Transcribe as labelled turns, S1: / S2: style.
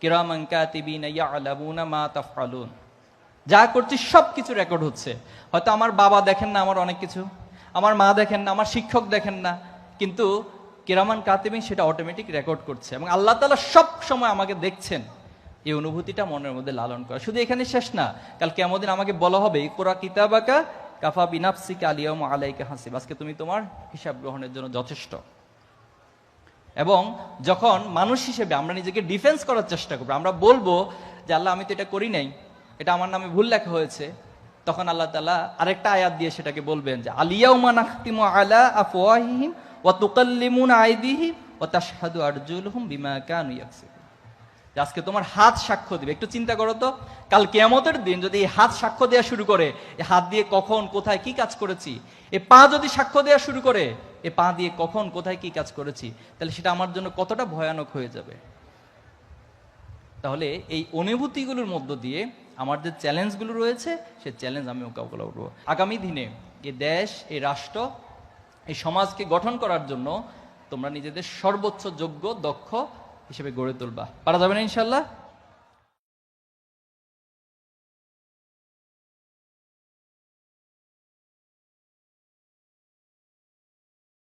S1: কিরামান কাতিবিনা ইয়ালামুনা মা তাফআলুন। যা করছি সবকিছু রেকর্ড হচ্ছে। হয়তো আমার বাবা দেখেন না আমার অনেক কিছু, আমার মা দেখেন না, আমার শিক্ষক দেখেন না, কিন্তু কিরামান কাতিবিন সেটা অটোমেটিক রেকর্ড করছে এবং আল্লাহ তাআলা সব সময় আমাকে দেখছেন। এই অনুভূতিটা মনের মধ্যে লালন করা। শুধু এখানে শেষ না, কাল কিয়ামত দিন আমাকে বলা হবে ইকরা কিতাবাকা কাফা বিনাফসিকা আলিয়াউমা আলাইকা হাসিব, আজকে তুমি তোমার হিসাব গ্রহণের জন্য যথেষ্ট। এবং যখন মানুষ হিসেবে আমরা নিজেকে ডিফেন্স করার চেষ্টা করবো, আমরা বলবো যে আল্লাহ আমি তো এটা করি নাই, এটা আমার নামে ভুল লেখা হয়েছে, তখন আল্লাহ তাআলা আরেকটা আয়াত দিয়ে সেটাকে বলবেন যে আলিয়াউমা নাখতিমু আলা আফওয়াহিহিম ওয়া তুকাল্লিমুনা আইদিহিম ওয়া তাশহাদু আরজুলুহুম বিমা কানু ইয়াকসিবুন। আজকে তোমার হাত সাক্ষ্য দিবে। একটু চিন্তা করো তো, কাল কিয়ামতের দিন যদি এই হাত সাক্ষ্য দেওয়া শুরু করে, এই হাত দিয়ে কখন কোথায় কি কাজ করেছি, এই পা যদি সাক্ষ্য দেওয়া শুরু করে, এই পা দিয়ে কখন কোথায় কি কাজ করেছি, তাহলে সেটা আমার জন্য কতটা ভয়ানক হয়ে যাবে। তাহলে এই অনুভূতিগুলোর মধ্য দিয়ে আমার যে চ্যালেঞ্জগুলো রয়েছে, সেই চ্যালেঞ্জ আমি মোকাবিলা করবো। আগামী দিনে এই দেশ, এই রাষ্ট্র, এই সমাজকে গঠন করার জন্য তোমরা নিজেদের সর্বোচ্চ যোগ্য দক্ষ হিসেবে গড়ে তুলবা। পারা যাবে না ইনশাল্লাহ?